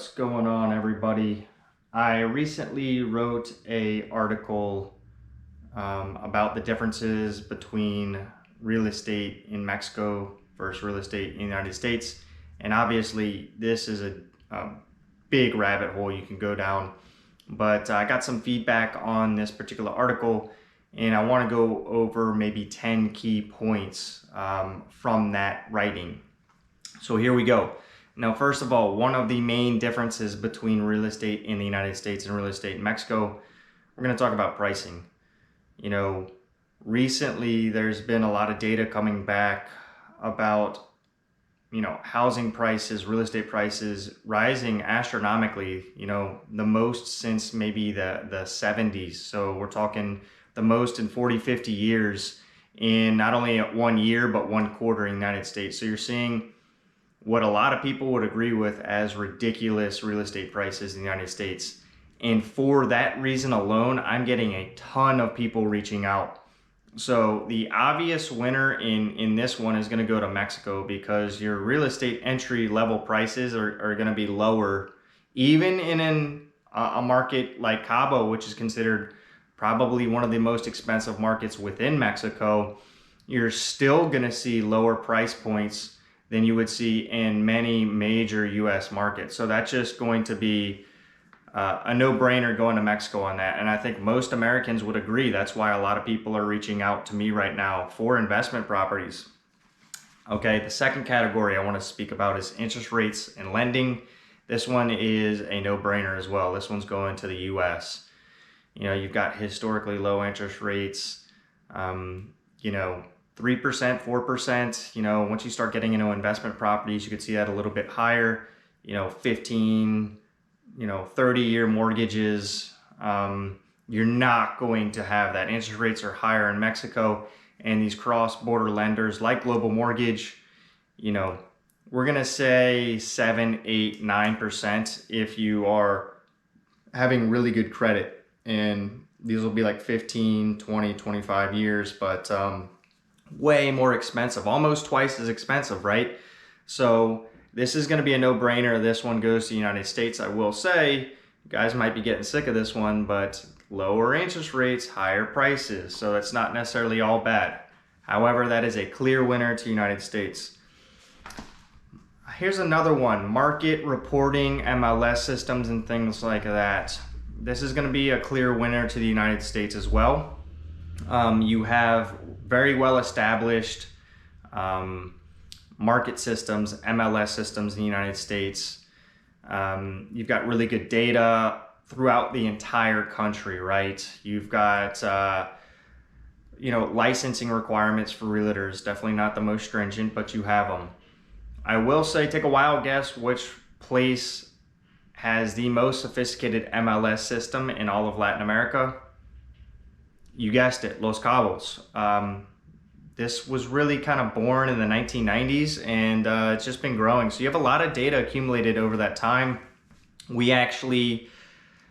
What's going on, everybody? I recently wrote an article about the differences between real estate in Mexico versus real estate in the United States. And obviously this is a big rabbit hole you can go down, but I got some feedback on this particular article and I want to go over maybe 10 key points from that writing. So here we go. Now, first of all, one of the main differences between real estate in the United States and real estate in Mexico, we're going to talk about pricing. Recently there's been a lot of data coming back about, housing prices, real estate prices rising astronomically, the most since maybe the 70s. So we're talking the most in 40, 50 years in not only 1 year, but 1 quarter in the United States. So you're seeing what a lot of people would agree with as ridiculous real estate prices in the United States. And for that reason alone, I'm getting a ton of people reaching out. So the obvious winner in this one is going to go to Mexico, because your real estate entry level prices are going to be lower. Even in a market like Cabo, which is considered probably one of the most expensive markets within Mexico, you're still going to see lower price points than you would see in many major US markets. So that's just going to be a no-brainer going to Mexico on that. And I think most Americans would agree. That's why a lot of people are reaching out to me right now for investment properties. Okay, the second category I want to speak about is interest rates and lending. This one is a no-brainer as well. This one's going to the US. You've got historically low interest rates, 3%, 4%, once you start getting into investment properties, you could see that a little bit higher, 15, 30-year mortgages. You're not going to have that. Interest rates are higher in Mexico, and these cross-border lenders like Global Mortgage, we're going to say 7, 8, 9% if you are having really good credit. And these will be like 15, 20, 25 years, but way more expensive, almost twice as expensive, right? So this is going to be a no-brainer. This one goes to the United States. I will say, you guys might be getting sick of this one, but lower interest rates, higher prices. So that's not necessarily all bad. However, that is a clear winner to the United States. Here's another one, market reporting, MLS systems, and things like that. This is going to be a clear winner to the United States as well. You have very well established market systems, MLS systems in the United States. You've got really good data throughout the entire country, right? You've got licensing requirements for realtors, definitely not the most stringent, but you have them. I will say, take a wild guess which place has the most sophisticated MLS system in all of Latin America. You guessed it, Los Cabos. This was really kind of born in the 1990s, and it's just been growing. So you have a lot of data accumulated over that time. We actually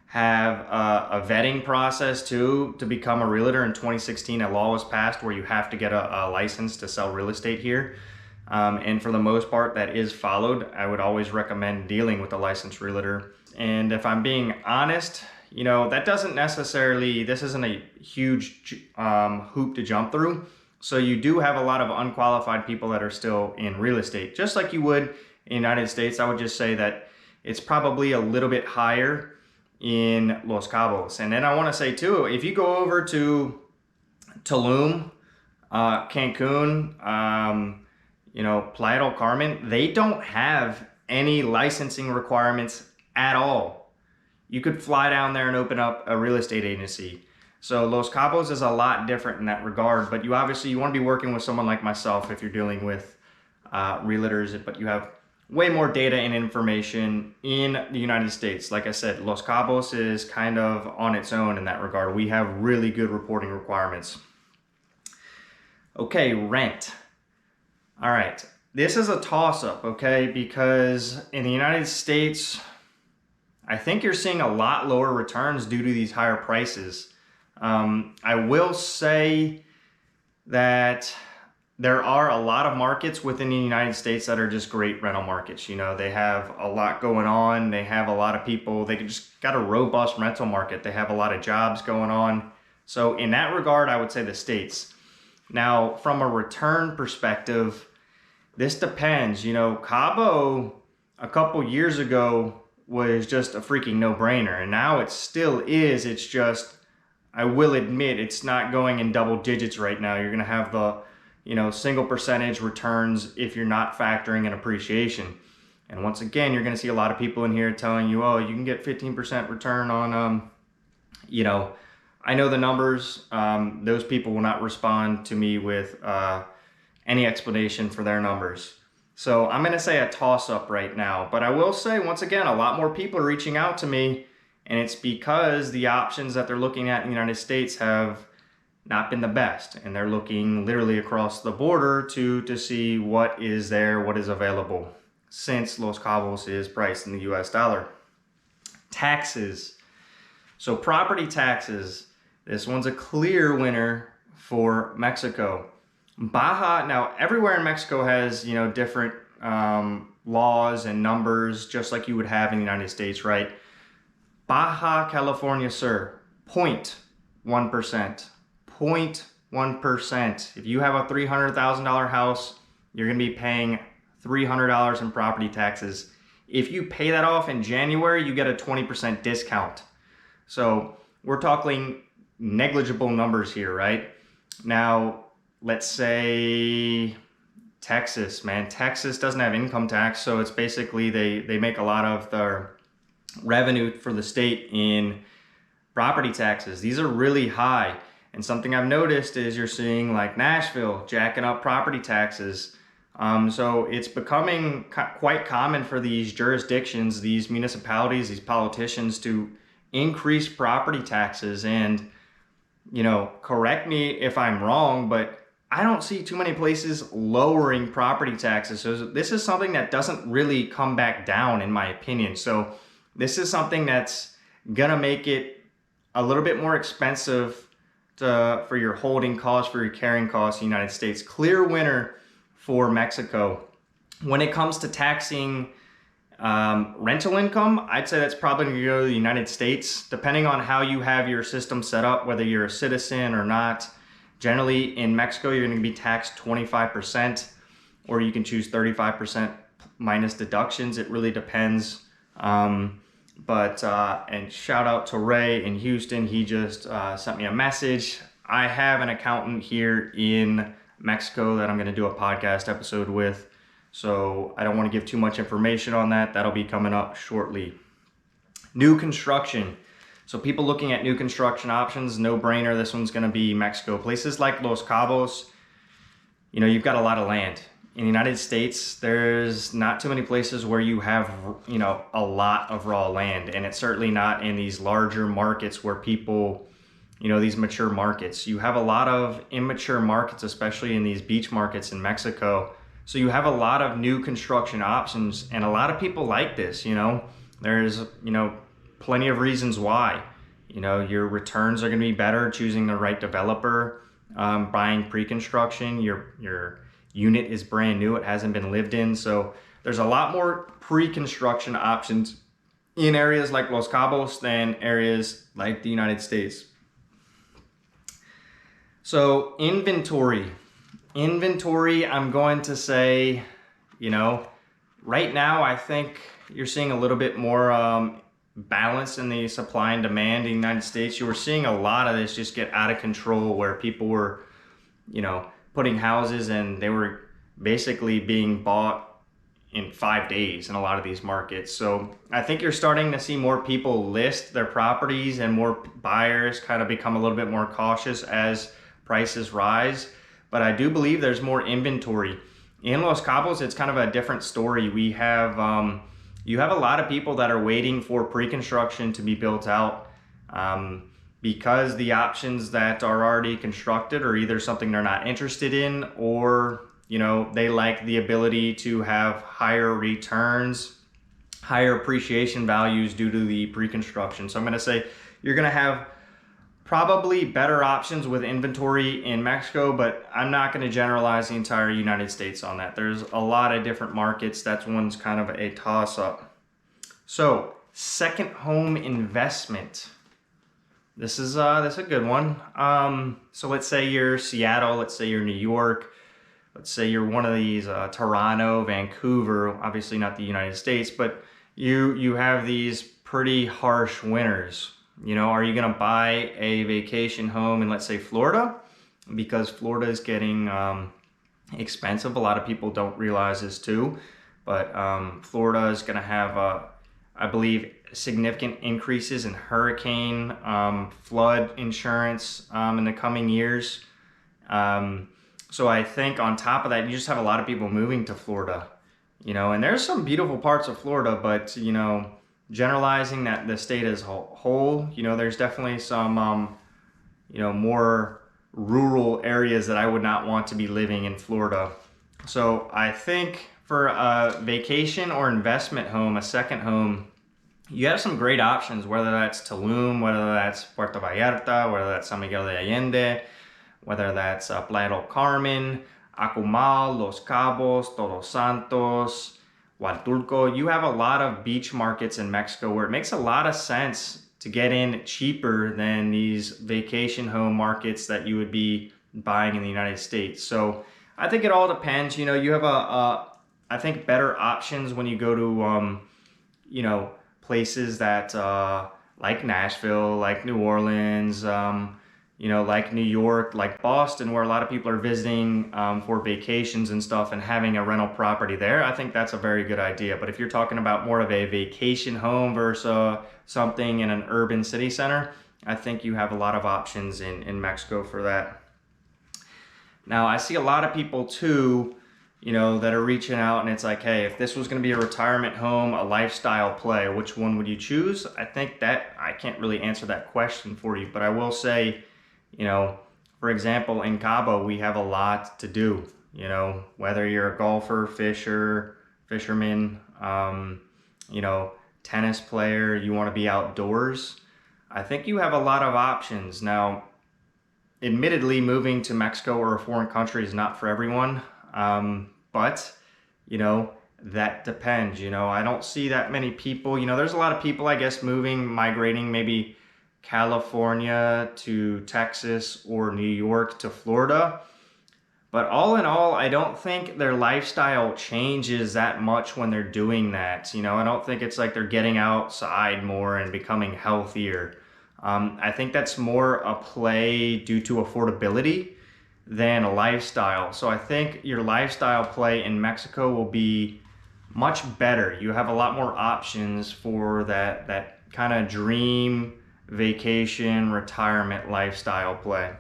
have a vetting process too to become a realtor. In 2016, a law was passed where you have to get a license to sell real estate here. And for the most part, that is followed. I would always recommend dealing with a licensed realtor. And if I'm being honest, that doesn't necessarily, this isn't a huge hoop to jump through. So you do have a lot of unqualified people that are still in real estate, just like you would in the United States. I would just say that it's probably a little bit higher in Los Cabos. And then I want to say too, if you go over to Tulum, Cancun, Playa del Carmen, they don't have any licensing requirements at all. You could fly down there and open up a real estate agency. So Los Cabos is a lot different in that regard, but you want to be working with someone like myself if you're dealing with realtors, but you have way more data and information in the United States. Like I said, Los Cabos is kind of on its own in that regard. We have really good reporting requirements. Okay, rent. All right, this is a toss-up, okay, because in the United States, I think you're seeing a lot lower returns due to these higher prices. I will say that there are a lot of markets within the United States that are just great rental markets. You know, they have a lot going on. They have a lot of people. They just got a robust rental market. They have a lot of jobs going on. So in that regard, I would say the States. Now, from a return perspective, this depends. You know, Cabo a couple years ago was just a freaking no-brainer, and now it still is. It's just, I will admit, it's not going in double digits right now. You're going to have the, you know, single percentage returns if you're not factoring in appreciation. And once again, you're going to see a lot of people in here telling you, oh, you can get 15% return on, you know, I know the numbers. Those people will not respond to me with any explanation for their numbers. So I'm going to say a toss-up right now. But I will say, once again, a lot more people are reaching out to me, and it's because the options that they're looking at in the United States have not been the best. And they're looking literally across the border to see what is there, what is available, since Los Cabos is priced in the US dollar. Taxes. So property taxes. This one's a clear winner for Mexico. Baja, now everywhere in Mexico has, you know, different laws and numbers, just like you would have in the United States, right? Baja California Sur, 0.1%. 0.1%. If you have a $300,000 house, you're going to be paying $300 in property taxes. If you pay that off in January, you get a 20% discount. So we're talking negligible numbers here, right? Now, let's say Texas, man. Texas doesn't have income tax, so it's basically they make a lot of their revenue for the state in property taxes. These are really high. And something I've noticed is you're seeing like Nashville jacking up property taxes. So it's becoming quite common for these jurisdictions, these municipalities, these politicians to increase property taxes. And, you know, correct me if I'm wrong, but I don't see too many places lowering property taxes. So this is something that doesn't really come back down, in my opinion. So this is something that's gonna make it a little bit more expensive for your holding costs, for your carrying costs in the United States. Clear winner for Mexico. When it comes to taxing rental income, I'd say that's probably going to go to the United States, depending on how you have your system set up, whether you're a citizen or not. Generally, in Mexico, you're going to be taxed 25%, or you can choose 35% minus deductions. It really depends. And shout out to Ray in Houston. He just sent me a message. I have an accountant here in Mexico that I'm going to do a podcast episode with. So I don't want to give too much information on that. That'll be coming up shortly. New construction. So people looking at new construction options, no brainer. This one's going to be Mexico. Places like Los Cabos, you know, you've got a lot of land. In the United States, there's not too many places where you have, you know, a lot of raw land. And it's certainly not in these larger markets where people, you know, these mature markets. You have a lot of immature markets, especially in these beach markets in Mexico. So you have a lot of new construction options, and a lot of people like this, you know. There's, you know, plenty of reasons why. You know, your returns are going to be better choosing the right developer, buying pre-construction. Your unit is brand new, it hasn't been lived in. So there's a lot more pre-construction options in areas like Los Cabos than areas like the United States. So inventory, I'm going to say, you know, right now I think you're seeing a little bit more balance in the supply and demand in the United States. You were seeing a lot of this just get out of control, where people were, you know, putting houses and they were basically being bought in 5 days in a lot of these markets. So I think you're starting to see more people list their properties and more buyers kind of become a little bit more cautious as prices rise. But I do believe there's more inventory. In Los Cabos, it's kind of a different story. We have, you have a lot of people that are waiting for pre-construction to be built out because the options that are already constructed are either something they're not interested in, or, you know, they like the ability to have higher returns, higher appreciation values due to the pre-construction. So I'm going to say you're going to have Probably better options with inventory in Mexico, but I'm not going to generalize the entire United States on that. There's a lot of different markets. That's one's kind of a toss-up. So, second home investment. This is a good one. So let's say you're Seattle, let's say you're New York, let's say you're one of these Toronto, Vancouver, obviously not the United States, but you have these pretty harsh winters. You know, are you going to buy a vacation home in, let's say, Florida? Because Florida is getting expensive. A lot of people don't realize this too, but Florida is going to have, I believe, significant increases in hurricane, flood insurance in the coming years. So I think on top of that, you just have a lot of people moving to Florida, you know, and there's some beautiful parts of Florida, but, you know, generalizing that the state as a whole, you know, there's definitely some, you know, more rural areas that I would not want to be living in Florida. So I think for a vacation or investment home, a second home, you have some great options, whether that's Tulum, whether that's Puerto Vallarta, whether that's San Miguel de Allende, whether that's Playa del Carmen, Acumal, Los Cabos, Todos Santos, Huatulco. You have a lot of beach markets in Mexico where it makes a lot of sense to get in cheaper than these vacation home markets that you would be buying in the United States. So I think it all depends. You know, you have I think better options when you go to, you know, places that like Nashville, like New Orleans, you know, like New York, like Boston, where a lot of people are visiting for vacations and stuff and having a rental property there. I think that's a very good idea. But if you're talking about more of a vacation home versus something in an urban city center, I think you have a lot of options in Mexico for that. Now, I see a lot of people too, you know, that are reaching out and it's like, hey, if this was going to be a retirement home, a lifestyle play, which one would you choose? I think that I can't really answer that question for you, but I will say, you know, for example, in Cabo, we have a lot to do, you know, whether you're a golfer, fisherman, you know, tennis player, you want to be outdoors. I think you have a lot of options. Now, admittedly, moving to Mexico or a foreign country is not for everyone. But, you know, that depends. You know, I don't see that many people, you know, there's a lot of people, I guess, migrating maybe California to Texas or New York to Florida. But all in all, I don't think their lifestyle changes that much when they're doing that. You know, I don't think it's like they're getting outside more and becoming healthier. I think that's more a play due to affordability than a lifestyle. So I think your lifestyle play in Mexico will be much better. You have a lot more options for that kind of dream vacation retirement lifestyle play.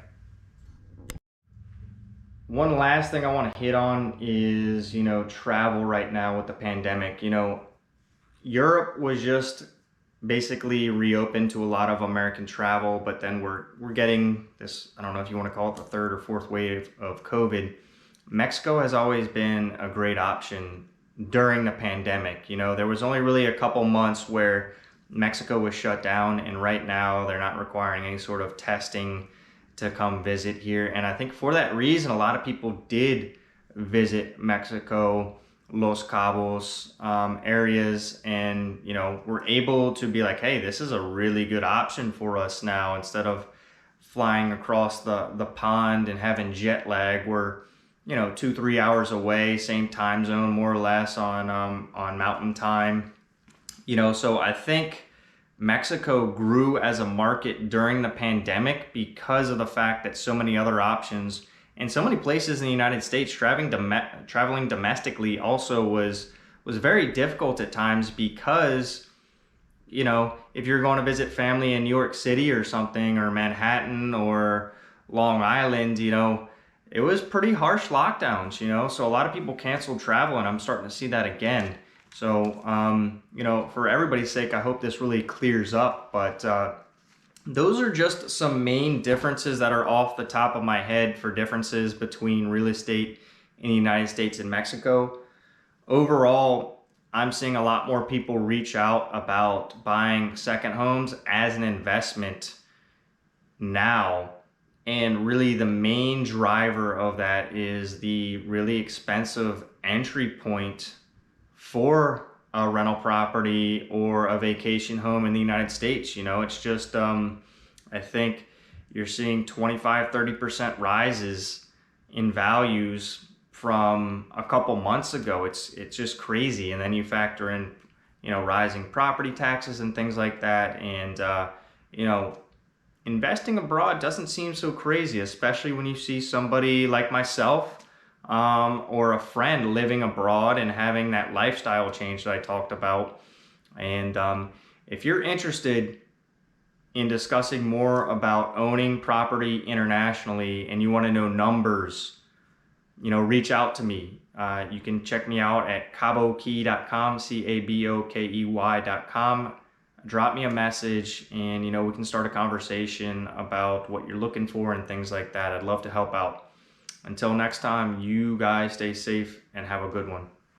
One last thing I want to hit on is, you know, travel right now with the pandemic. You know, Europe was just basically reopened to a lot of American travel, but then we're getting this, I don't know if you want to call it the third or fourth wave of COVID. Mexico has always been a great option during the pandemic. You know, there was only really a couple months where Mexico was shut down, and right now they're not requiring any sort of testing to come visit here. And I think for that reason, a lot of people did visit Mexico, Los Cabos areas, and, you know, we're able to be like, hey, this is a really good option for us now. Instead of flying across the pond and having jet lag, we're, you know, 2-3 hours away, same time zone more or less on mountain time. You know, so I think Mexico grew as a market during the pandemic because of the fact that so many other options and so many places in the United States traveling domestically also was very difficult at times because, you know, if you're going to visit family in New York City or something, or Manhattan or Long Island, you know, it was pretty harsh lockdowns, you know, so a lot of people canceled travel, and I'm starting to see that again. So, you know, for everybody's sake, I hope this really clears up, but those are just some main differences that are off the top of my head for differences between real estate in the United States and Mexico. Overall, I'm seeing a lot more people reach out about buying second homes as an investment now. And really the main driver of that is the really expensive entry point for a rental property or a vacation home in the United States. You know, it's just, I think you're seeing 25-30% rises in values from a couple months ago. It's just crazy. And then you factor in, you know, rising property taxes and things like that. And, you know, investing abroad doesn't seem so crazy, especially when you see somebody like myself or a friend living abroad and having that lifestyle change that I talked about. And if you're interested in discussing more about owning property internationally and you want to know numbers, you know, reach out to me. You can check me out at cabokey.com, cabokey.com. Drop me a message and, you know, we can start a conversation about what you're looking for and things like that. I'd love to help out. Until next time, you guys stay safe and have a good one.